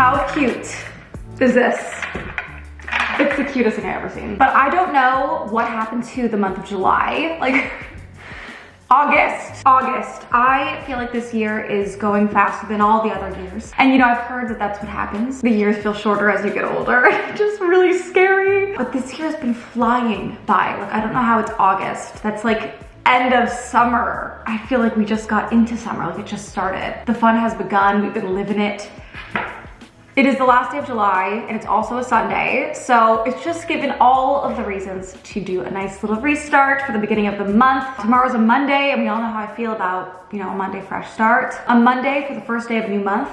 How cute is this? It's the cutest thing I've ever seen. But I don't know what happened to the month of July. Like, August. I feel like this year is going faster than all the other years. And you know, I've heard that that's what happens. The years feel shorter as you get older. It's just really scary. But this year has been flying by. Like, I don't know how it's August. That's like end of summer. I feel like we just got into summer, like it just started. The fun has begun, we've been living it. It is the last day of July and it's also a Sunday. So it's just given all of the reasons to do a nice little restart for the beginning of the month. Tomorrow's a Monday and we all know how I feel about, you know, a Monday fresh start. A Monday for the first day of a new month.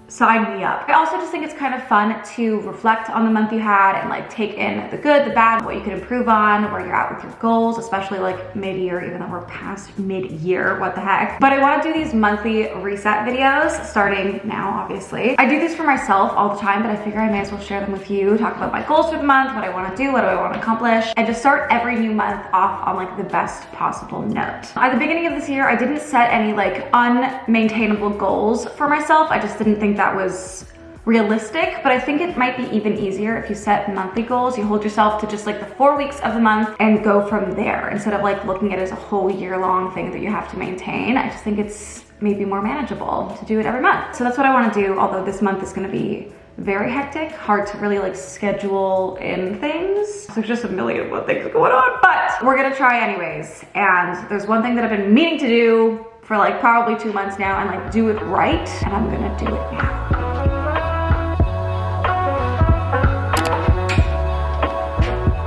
Sign me up. I also just think it's kind of fun to reflect on the month you had and like take in the good, the bad, what you could improve on, where you're at with your goals, especially like mid-year, even though we're past mid-year, what the heck. But I want to do these monthly reset videos starting now, obviously. I do this for myself all the time, but I figure I may as well share them with you, talk about my goals for the month, what I want to do, what do I want to accomplish, and just start every new month off on like the best possible note. At the beginning of this year, I didn't set any like unmaintainable goals for myself. I just didn't think that was realistic, but I think it might be even easier if you set monthly goals. You hold yourself to just like the 4 weeks of the month and go from there instead of like looking at it as a whole year-long thing that you have to maintain. I just think it's maybe more manageable to do it every month. So that's what I want to do, although this month is going to be very hectic, hard to really like schedule in things. There's just a million things going on, but we're gonna try anyways. And there's one thing that I've been meaning to do for like probably 2 months now and like do it right, and I'm gonna do it now.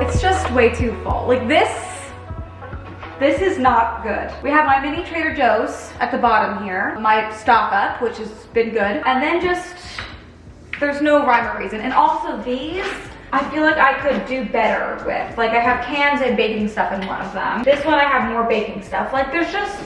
It's just way too full. Like this is not good. We have my mini Trader Joe's at the bottom here, my stock up, which has been good, and then just there's no rhyme or reason. And also these, I feel like I could do better with. Like I have cans and baking stuff in one of them. This one I have more baking stuff. Like there's just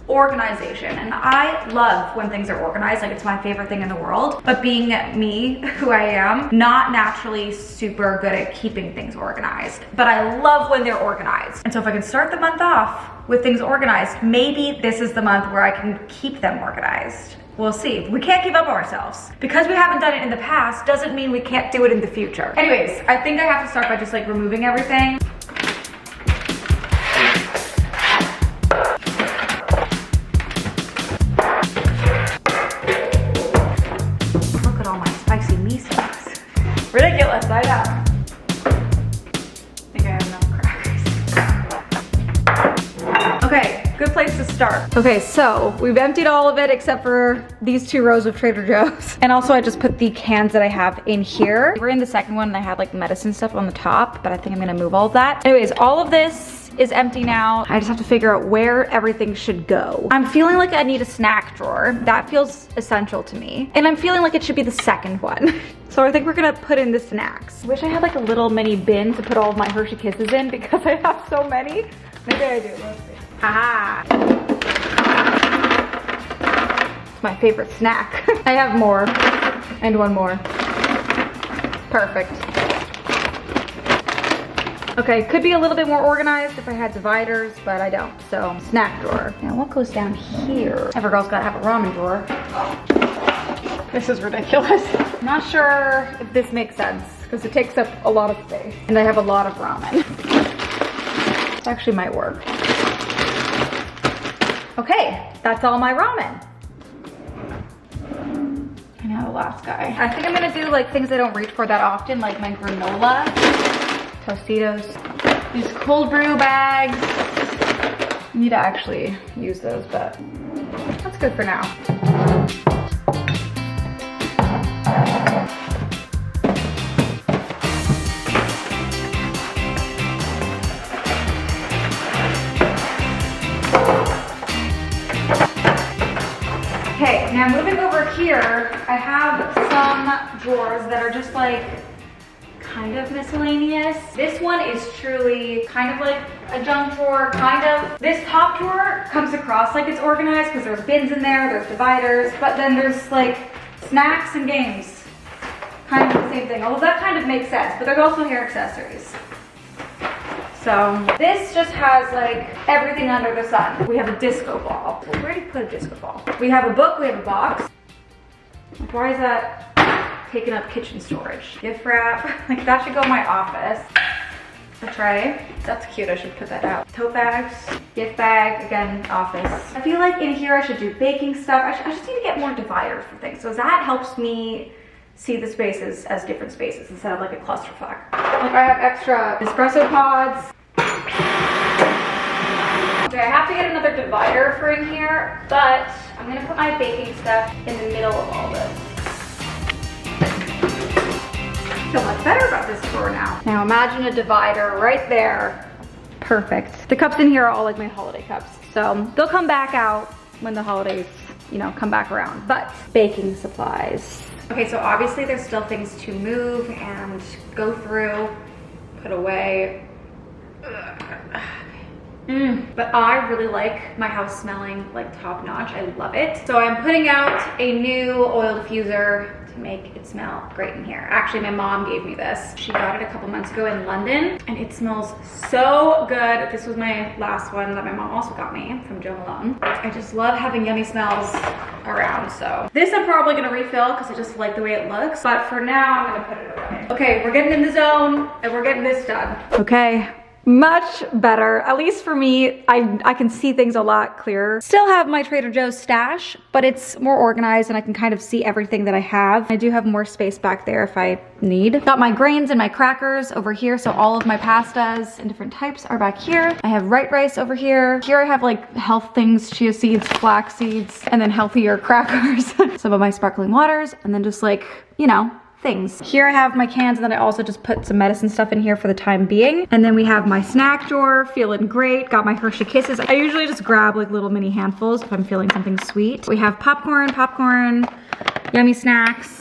organization, and I love when things are organized. Like it's my favorite thing in the world. But being me, who I am, not naturally super good at keeping things organized, but I love when they're organized. And so if I can start the month off with things organized, maybe this is the month where I can keep them organized. We'll see. We can't give up on ourselves. Because we haven't done it in the past doesn't mean we can't do it in the future. Anyways, I think I have to start by just like removing everything. Look at all my spicy misos. Ridiculous, I know. I think I have enough crackers. Okay, good place to start. Okay, so we've emptied all of it except for these 2 rows of Trader Joe's. And also I just put the cans that I have in here. We're in the second one and I had like medicine stuff on the top, but I think I'm gonna move all of that. Anyways, all of this is empty now. I just have to figure out where everything should go. I'm feeling like I need a snack drawer. That feels essential to me. And I'm feeling like it should be the second one. So I think we're gonna put in the snacks. I wish I had like a little mini bin to put all of my Hershey Kisses in because I have so many. Maybe I do, let's see. Haha. It's my favorite snack. I have more, and one more. Perfect. Okay, could be a little bit more organized if I had dividers, but I don't, so snack drawer. Now what goes down here? Every girl's gotta have a ramen drawer. This is ridiculous. I'm not sure if this makes sense, because it takes up a lot of space, and I have a lot of ramen. This actually might work. Okay, that's all my ramen. I know, the last guy. I think I'm gonna do like things I don't reach for that often, like my granola, Tostitos, these cold brew bags. I need to actually use those, but that's good for now. Okay, now moving over here, I have some drawers that are just like kind of miscellaneous. This one is truly kind of like a junk drawer, kind of. This top drawer comes across like it's organized because there's bins in there, there's dividers, but then there's like snacks and games. Kind of the same thing, although that kind of makes sense, but there's also hair accessories. So this just has like everything under the sun. We have a disco ball. Where do you put a disco ball? We have a book, we have a box. Why is that? taking up kitchen storage. Gift wrap, like that should go in my office. A tray, that's cute, I should put that out. Tote bags, gift bag, again, office. I feel like in here I should do baking stuff. I just need to get more dividers for things. So that helps me see the spaces as different spaces instead of like a clusterfuck. Like I have extra espresso pods. Okay, I have to get another divider for in here, but I'm gonna put my baking stuff in the middle of all this. I feel much better about this drawer now. Now imagine a divider right there. Perfect. The cups in here are all like my holiday cups. So they'll come back out when the holidays, you know, come back around. But baking supplies. Okay, so obviously there's still things to move and go through, put away. But I really like my house smelling like top notch. I love it. So I'm putting out a new oil diffuser to make it smell great in here. Actually, my mom gave me this. She got it a couple months ago in London and it smells so good. This was my last one that my mom also got me from Jo Malone. I just love having yummy smells around, so. This I'm probably gonna refill because I just like the way it looks, but for now I'm gonna put it away. Okay, we're getting in the zone and we're getting this done. Okay. Much better, at least for me. I can see things a lot clearer. Still have my Trader Joe's stash, but it's more organized and I can kind of see everything that I have. I do have more space back there if I need. Got my grains and my crackers over here, so all of my pastas and different types are back here. I have white rice over here. Here I have like health things, chia seeds, flax seeds, and then healthier crackers. Some of my sparkling waters, and then just like, you know, things. Here I have my cans, and then I also just put some medicine stuff in here for the time being. And then we have my snack drawer, feeling great. Got my Hershey Kisses. I usually just grab like little mini handfuls if I'm feeling something sweet. We have popcorn, yummy snacks,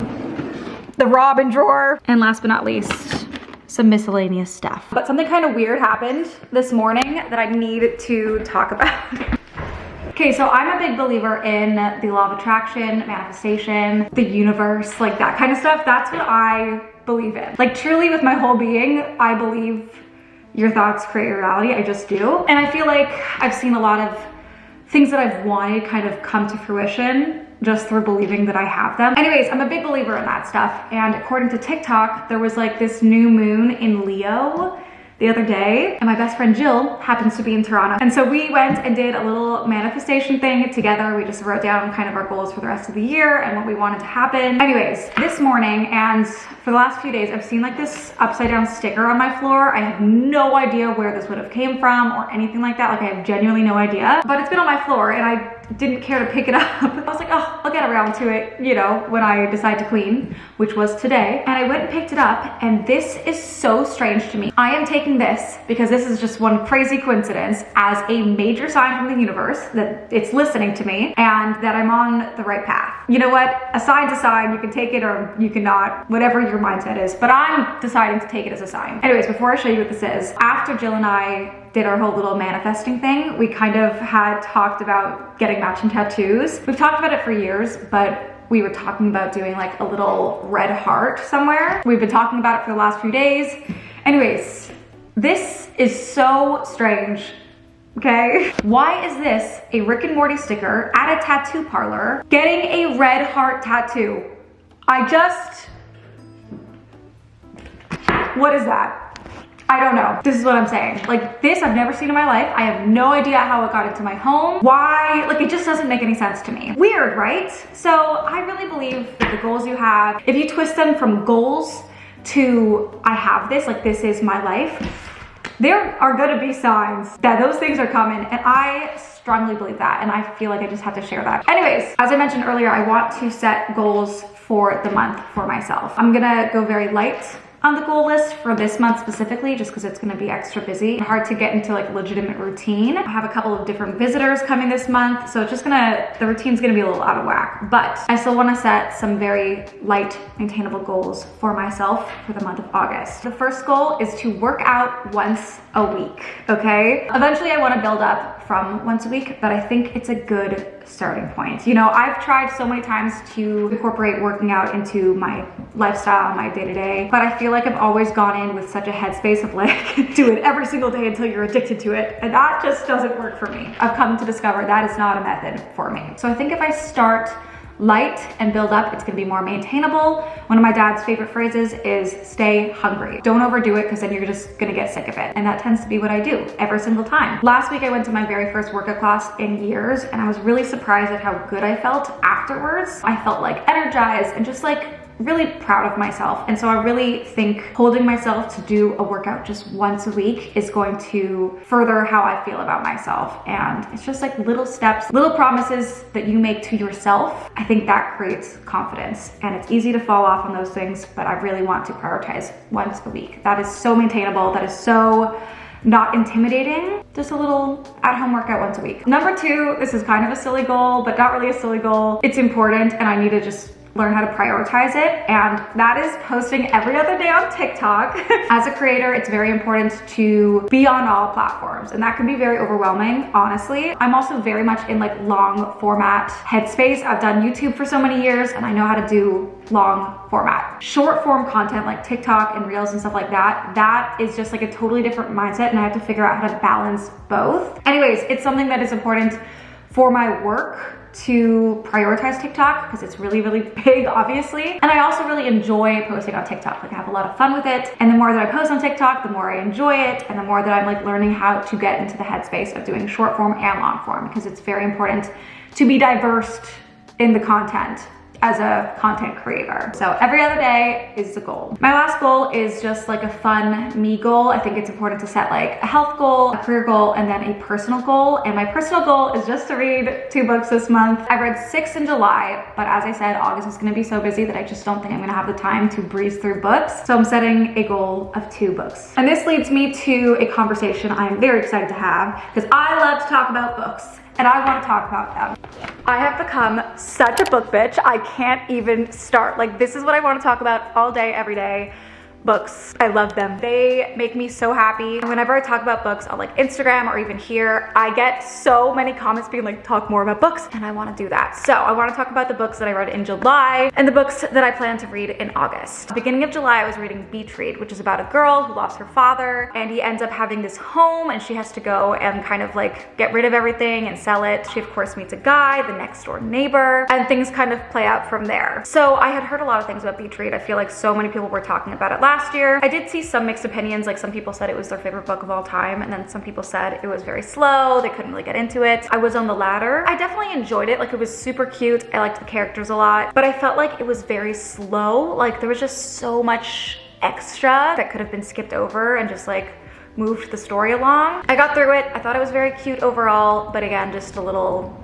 the Robin drawer, and last but not least, some miscellaneous stuff. But something kind of weird happened this morning that I need to talk about. Okay, so I'm a big believer in the law of attraction, manifestation, the universe, like that kind of stuff. That's what I believe in. Like truly with my whole being, I believe your thoughts create your reality. I just do. And I feel like I've seen a lot of things that I've wanted kind of come to fruition just through believing that I have them. Anyways, I'm a big believer in that stuff. And according to TikTok, there was like this new moon in Leo the other day, and my best friend Jill happens to be in Toronto. And so we went and did a little manifestation thing together. We just wrote down kind of our goals for the rest of the year and what we wanted to happen. Anyways, this morning and for the last few days, I've seen like this upside down sticker on my floor. I have no idea where this would have came from or anything like that. Like I have genuinely no idea, but it's been on my floor and I didn't care to pick it up. I was like, oh, I'll get around to it, you know, when I decide to clean, which was today. And I went and picked it up, and this is so strange to me. I am taking this because this is just one crazy coincidence as a major sign from the universe that it's listening to me and that I'm on the right path. You know what? A sign's a sign. You can take it or you cannot, whatever your mindset is, but I'm deciding to take it as a sign. Anyways, before I show you what this is, after Jill and I did our whole little manifesting thing, we kind of had talked about getting matching tattoos. We've talked about it for years, but we were talking about doing like a little red heart somewhere. We've been talking about it for the last few days. Anyways, this is so strange, okay? Why is this a Rick and Morty sticker at a tattoo parlor getting a red heart tattoo? What is that? I don't know. This is what I'm saying. Like this, I've never seen in my life. I have no idea how it got into my home. Why? Like it just doesn't make any sense to me. Weird, right? So I really believe that the goals you have, if you twist them from goals to I have this, like this is my life, there are gonna be signs that those things are coming, and I strongly believe that, and I feel like I just have to share that. Anyways, as I mentioned earlier, I want to set goals for the month for myself. I'm gonna go very light on the goal list for this month specifically, just because it's gonna be extra busy. Hard to get into like legitimate routine. I have a couple of different visitors coming this month, so it's just the routine's gonna be a little out of whack. But I still wanna set some very light, maintainable goals for myself for the month of August. The first goal is to work out once a week, okay? Eventually I wanna build up from once a week, but I think it's a good starting point. You know, I've tried so many times to incorporate working out into my lifestyle, my day-to-day, but I feel like I've always gone in with such a headspace of like, do it every single day until you're addicted to it, and that just doesn't work for me. I've come to discover that is not a method for me. So I think if I start light and build up. It's gonna be more maintainable. One of my dad's favorite phrases is stay hungry. Don't overdo it because then you're just gonna get sick of it. And that tends to be what I do every single time. Last week I went to my very first workout class in years and I was really surprised at how good I felt afterwards. I felt like energized and just like really proud of myself. And so I really think holding myself to do a workout just once a week is going to further how I feel about myself. And it's just like little steps, little promises that you make to yourself. I think that creates confidence, and it's easy to fall off on those things, but I really want to prioritize once a week. That is so maintainable. That is so not intimidating. Just a little at-home workout once a week. Number 2, this is kind of a silly goal, but not really a silly goal. It's important and I need to just learn how to prioritize it, and that is posting every other day on TikTok. As a creator, it's very important to be on all platforms, and that can be very overwhelming, honestly. I'm also very much in like long format headspace. I've done YouTube for so many years and I know how to do long format. Short form content like TikTok and Reels and stuff like that, that is just like a totally different mindset, and I have to figure out how to balance both. Anyways, it's something that is important for my work to prioritize TikTok because it's really, really big, obviously. And I also really enjoy posting on TikTok. Like I have a lot of fun with it. And the more that I post on TikTok, the more I enjoy it. And the more that I'm like learning how to get into the headspace of doing short form and long form, because it's very important to be diverse in the content as a content creator. So every other day is the goal. My last goal is just like a fun me goal. I think it's important to set like a health goal, a career goal, and then a personal goal. And my personal goal is just to read 2 books this month. I read 6 in July, but as I said, August is gonna be so busy that I just don't think I'm gonna have the time to breeze through books. So I'm setting a goal of 2 books. And this leads me to a conversation I'm very excited to have because I love to talk about books. And I want to talk about them. I have become such a book bitch. I can't even start. Like, this is what I want to talk about all day, every day. Books. I love them. They make me so happy. And whenever I talk about books on like Instagram or even here, I get so many comments being like, talk more about books, and I want to do that. So I want to talk about the books that I read in July and the books that I plan to read in August. Beginning of July, I was reading Beach Read, which is about a girl who lost her father, and he ends up having this home, and she has to go and kind of like get rid of everything and sell it. She of course meets a guy, the next door neighbor, and things kind of play out from there. So I had heard a lot of things about Beach Read. I feel like so many people were talking about it last year. I did see some mixed opinions. Like some people said it was their favorite book of all time, and then some people said it was very slow, they couldn't really get into it. I was on the latter. I definitely enjoyed it. Like it was super cute. I liked the characters a lot, but I felt like it was very slow. Like there was just so much extra that could have been skipped over and just like moved the story along. I got through it. I thought it was very cute overall, but again, just a little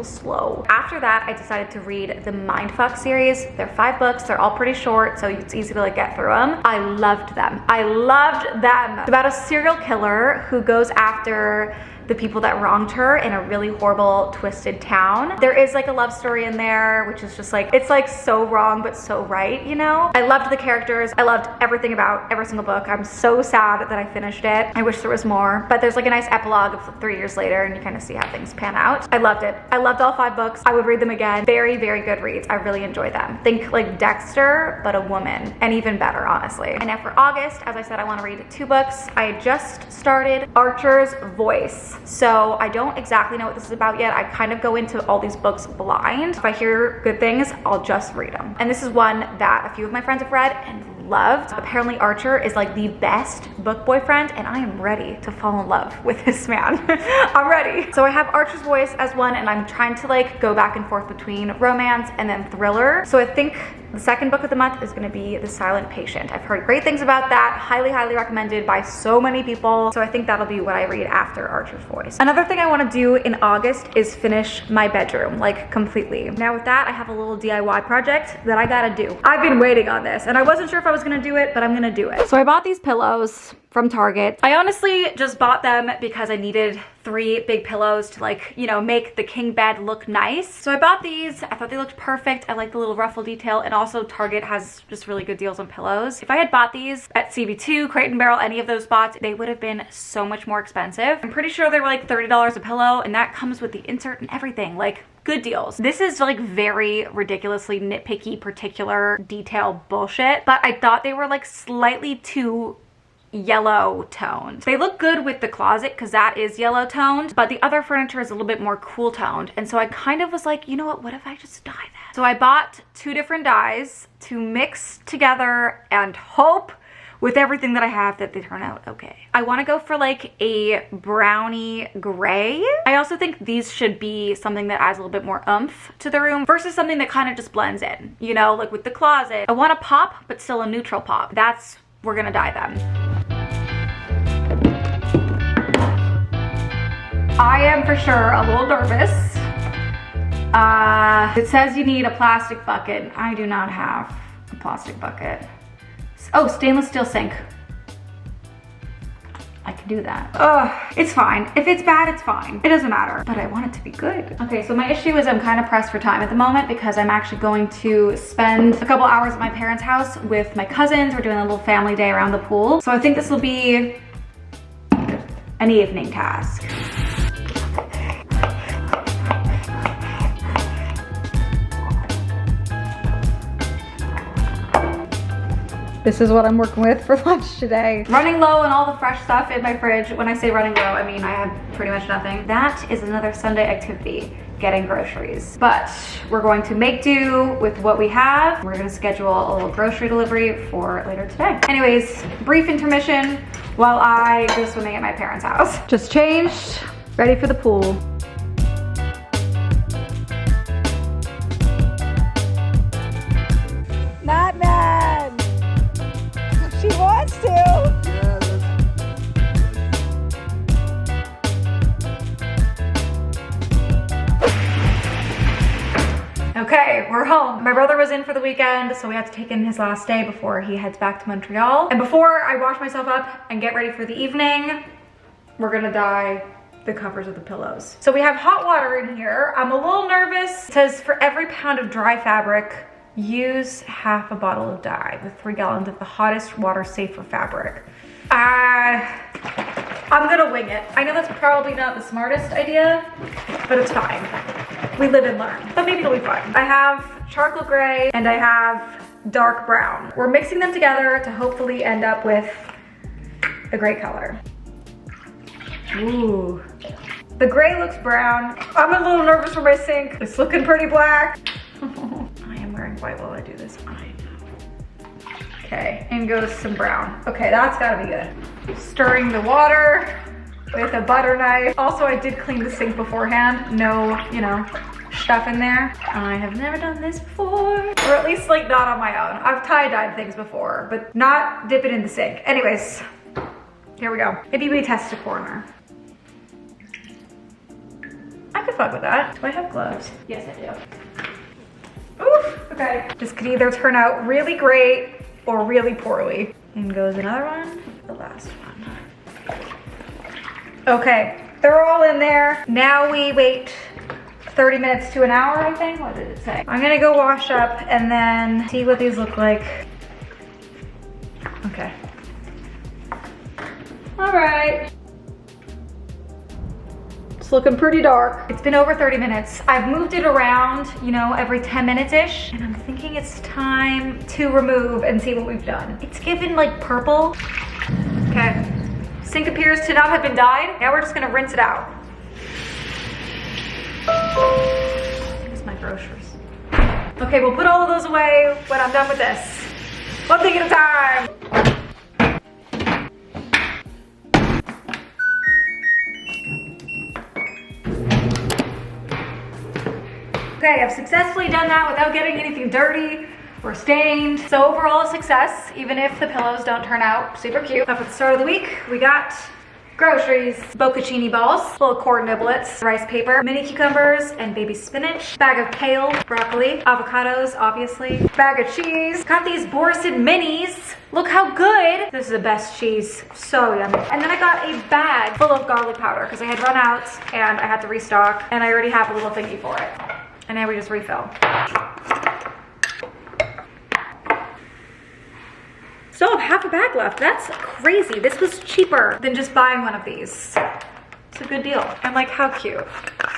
slow. After that, I decided to read the Mindfuck series. They're 5 books. They're all pretty short, so it's easy to like get through them. I loved them. I loved them. It's about a serial killer who goes after the people that wronged her in a really horrible, twisted town. There is like a love story in there, which is just like, it's like so wrong, but so right, you know? I loved the characters. I loved everything about every single book. I'm so sad that I finished it. I wish there was more, but there's like a nice epilogue of 3 years later, and you kind of see how things pan out. I loved it. I loved all 5 books. I would read them again. Very, very good reads. I really enjoyed them. Think like Dexter, but a woman, and even better, honestly. And now for August, as I said, I want to read 2 books. I just started Archer's Voice. So I don't exactly know what this is about yet. I kind of go into all these books blind. If I hear good things, I'll just read them. And this is one that a few of my friends have read and loved. Apparently Archer is like the best book boyfriend, and I am ready to fall in love with this man. I'm ready. So I have Archer's Voice as one, and I'm trying to like go back and forth between romance and then thriller. So I think the second book of the month is going to be The Silent Patient. I've heard great things about that. Highly, highly recommended by so many people. So I think that'll be what I read after Archer's Voice. Another thing I want to do in August is finish my bedroom, like completely. Now with that, I have a little DIY project that I gotta do. I've been waiting on this, and I wasn't sure if I was gonna do it, but I'm gonna do it. So I bought these pillows from Target. I honestly just bought them because I needed 3 big pillows to like, you know, make the king bed look nice. So I bought these. I thought they looked perfect. I like the little ruffle detail, and also Target has just really good deals on pillows. If I had bought these at CB2, Crate and Barrel, any of those spots, they would have been so much more expensive. I'm pretty sure they were like $30 a pillow, and that comes with the insert and everything. Like, good deals. This is like very ridiculously nitpicky, particular detail bullshit, but I thought they were like slightly too yellow toned. They look good with the closet because that is yellow toned, but the other furniture is a little bit more cool toned. And so I kind of was like, you know what if I just dye them? So I bought 2 different dyes to mix together and hope with everything that I have that they turn out okay. I want to go for like a brownie gray. I also think these should be something that adds a little bit more oomph to the room versus something that kind of just blends in, you know, like with the closet. I want a pop, but still a neutral pop. We're gonna dye them. I am for sure a little nervous. It says you need a plastic bucket. I do not have a plastic bucket. Oh, stainless steel sink. I can do that. It's fine. If it's bad, it's fine. It doesn't matter, but I want it to be good. Okay, so my issue is I'm kind of pressed for time at the moment because I'm actually going to spend a couple hours at my parents' house with my cousins. We're doing a little family day around the pool. So I think this will be an evening task. This is what I'm working with for lunch today. Running low on all the fresh stuff in my fridge. When I say running low, I mean I have pretty much nothing. That is another Sunday activity, getting groceries. But we're going to make do with what we have. We're gonna schedule a little grocery delivery for later today. Anyways, brief intermission while I go swimming at my parents' house. Just changed, ready for the pool. Not mad. She wants to. Okay, we're home. My brother was in for the weekend, so we had to take in his last day before he heads back to Montreal. And before I wash myself up and get ready for the evening, we're gonna dye the covers of the pillows. So we have hot water in here. I'm a little nervous. It says for every pound of dry fabric, use half a bottle of dye with 3 gallons of the hottest water safe for fabric. I'm gonna wing it. I know that's probably not the smartest idea, but it's fine. We live and learn, but maybe it'll be fine. I have charcoal gray and I have dark brown. We're mixing them together to hopefully end up with a gray color. Ooh. The gray looks brown. I'm a little nervous for my sink. It's looking pretty black. I am wearing white while I do this. Okay, and goes some brown. Okay, that's gotta be good. Stirring the water with a butter knife. Also, I did clean the sink beforehand. No, you know, stuff in there. I have never done this before. Or at least like not on my own. I've tie-dyed things before, but not dip it in the sink. Anyways, here we go. Maybe we test a corner. I could fuck with that. Do I have gloves? Yes, I do. Oof, okay. This could either turn out really great or really poorly. And goes another one, the last one. Okay, they're all in there. Now we wait 30 minutes to an hour, I think. What did it say? I'm gonna go wash up and then see what these look like. Okay. All right. It's looking pretty dark. It's been over 30 minutes. I've moved it around, you know, every 10 minutes-ish. And I'm thinking it's time to remove and see what we've done. It's given like purple. Okay. Sink appears to not have been dyed. Now we're just gonna rinse it out. Here's my groceries. Okay, we'll put all of those away when I'm done with this. One thing at a time. Okay, I've successfully done that without getting anything dirty or stained. So overall a success, even if the pillows don't turn out super cute. Up at the start of the week, we got groceries, bocconcini balls, little corn niblets, rice paper, mini cucumbers, and baby spinach, bag of kale, broccoli, avocados, obviously, bag of cheese. Got these Borisson minis. Look how good. This is the best cheese, so yummy. And then I got a bag full of garlic powder because I had run out and I had to restock and I already have a little thingy for it. And now we just refill. Still have half a bag left. That's crazy. This was cheaper than just buying one of these. It's a good deal. And like, how cute.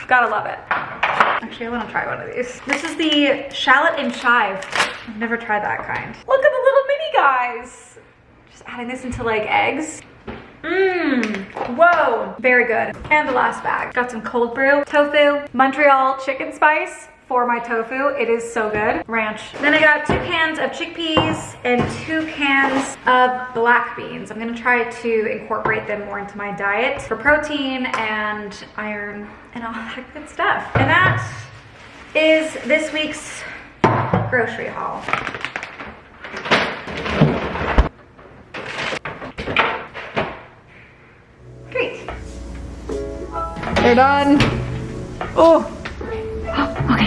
Gotta love it. Actually, I wanna try one of these. This is the shallot and chive. I've never tried that kind. Look at the little mini guys. Just adding this into like eggs. Mmm, whoa, very good. And the last bag. Got some cold brew, tofu, Montreal chicken spice, for my tofu. It is so good. Ranch. Then I got 2 cans of chickpeas and 2 cans of black beans. I'm gonna try to incorporate them more into my diet for protein and iron and all that good stuff. And that is this week's grocery haul. Great. They're done. Oh. Okay.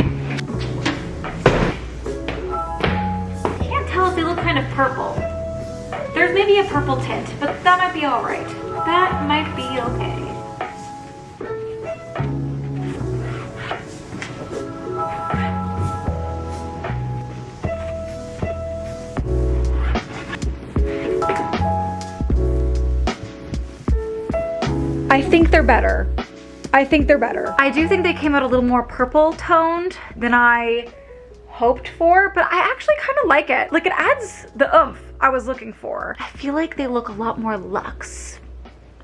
Can't tell if they look kind of purple. There's maybe a purple tint, but that might be all right. That might be okay. I think they're better. I think they're better. I do think they came out a little more purple toned than I hoped for, but I actually kind of like it. Like, it adds the oomph I was looking for. I feel like they look a lot more luxe.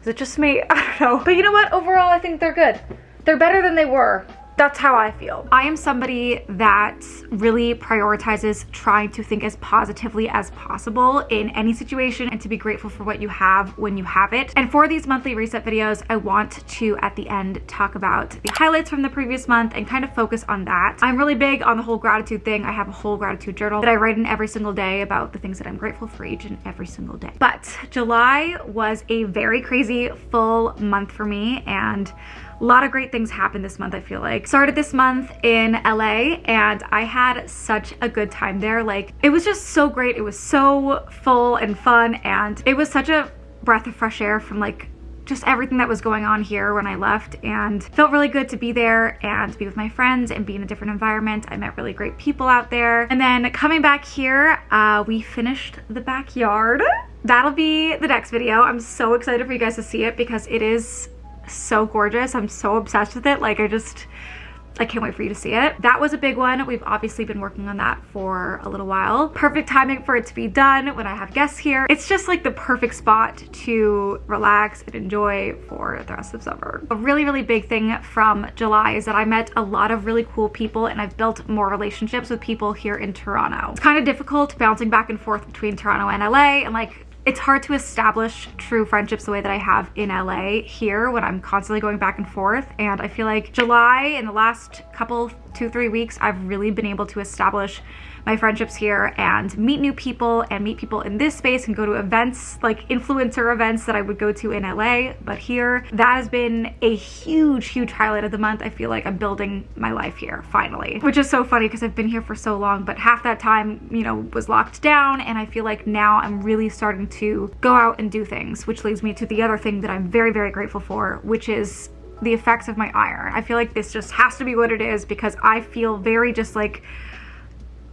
Is it just me? I don't know. But you know what? Overall, I think they're good. They're better than they were. That's how I feel. I am somebody that really prioritizes trying to think as positively as possible in any situation and to be grateful for what you have when you have it. And for these monthly reset videos, I want to, at the end, talk about the highlights from the previous month and kind of focus on that. I'm really big on the whole gratitude thing. I have a whole gratitude journal that I write in every single day about the things that I'm grateful for each and every single day. But July was a very crazy full month for me, and a lot of great things happened this month, I feel like. Started this month in LA and I had such a good time there. Like, it was just so great. It was so full and fun, and it was such a breath of fresh air from like just everything that was going on here when I left, and felt really good to be there and be with my friends and be in a different environment. I met really great people out there. And then coming back here, we finished the backyard. That'll be the next video. I'm so excited for you guys to see it because it is so gorgeous. I'm so obsessed with it. Like, I can't wait for you to see it. That was a big one. We've obviously been working on that for a little while. Perfect timing for it to be done when I have guests here. It's just like the perfect spot to relax and enjoy for the rest of summer. A really, really big thing from July is that I met a lot of really cool people and I've built more relationships with people here in Toronto. It's kind of difficult bouncing back and forth between Toronto and LA, and like, it's hard to establish true friendships the way that I have in LA here when I'm constantly going back and forth. And I feel like July, in the last couple, 2-3 weeks, I've really been able to establish my friendships here and meet new people and meet people in this space and go to events, like influencer events that I would go to in LA. But here, that has been a huge, huge highlight of the month. I feel like I'm building my life here, finally. Which is so funny because I've been here for so long, but half that time, you know, was locked down, and I feel like now I'm really starting to go out and do things, which leads me to the other thing that I'm very, very grateful for, which is the effects of my iron. I feel like this just has to be what it is because I feel very just like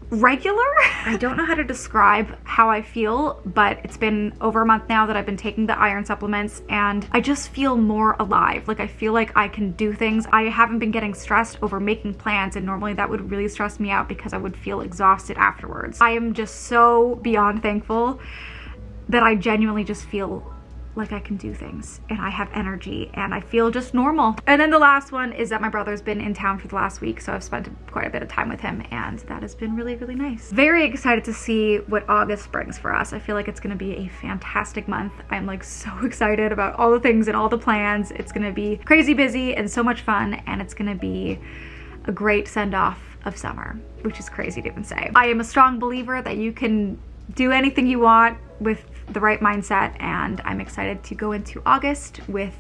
regular. I don't know how to describe how I feel, but it's been over a month now that I've been taking the iron supplements and I just feel more alive. Like, I feel like I can do things. I haven't been getting stressed over making plans, and normally that would really stress me out because I would feel exhausted afterwards. I am just so beyond thankful that I genuinely just feel like I can do things and I have energy and I feel just normal. And then the last one is that my brother's been in town for the last week, so I've spent quite a bit of time with him and that has been really, really nice. Very excited to see what August brings for us. I feel like it's gonna be a fantastic month. I'm like so excited about all the things and all the plans. It's gonna be crazy busy and so much fun, and it's gonna be a great send-off of summer, which is crazy to even say. I am a strong believer that you can do anything you want with the right mindset, and I'm excited to go into August with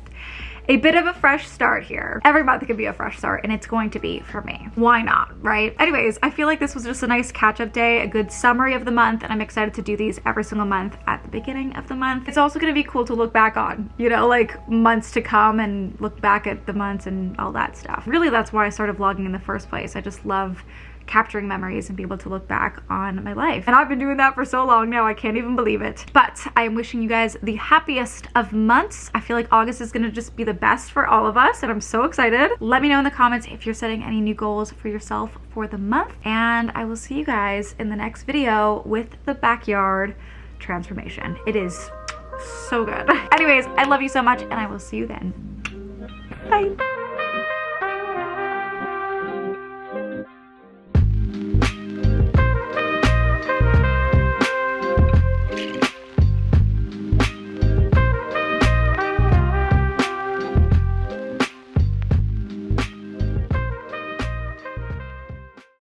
a bit of a fresh start here. Every month could be a fresh start, and it's going to be for me. Why not, right? Anyways, I feel like this was just a nice catch-up day, a good summary of the month, and I'm excited to do these every single month at the beginning of the month. It's also gonna be cool to look back on, you know, like months to come and look back at the months and all that stuff. Really, that's why I started vlogging in the first place. I just love capturing memories and be able to look back on my life. And I've been doing that for so long now, I can't even believe it. But I am wishing you guys the happiest of months. I feel like August is gonna just be the best for all of us, and I'm so excited. Let me know in the comments if you're setting any new goals for yourself for the month, and I will see you guys in the next video with the backyard transformation. It is so good. Anyways, I love you so much, and I will see you then. Bye.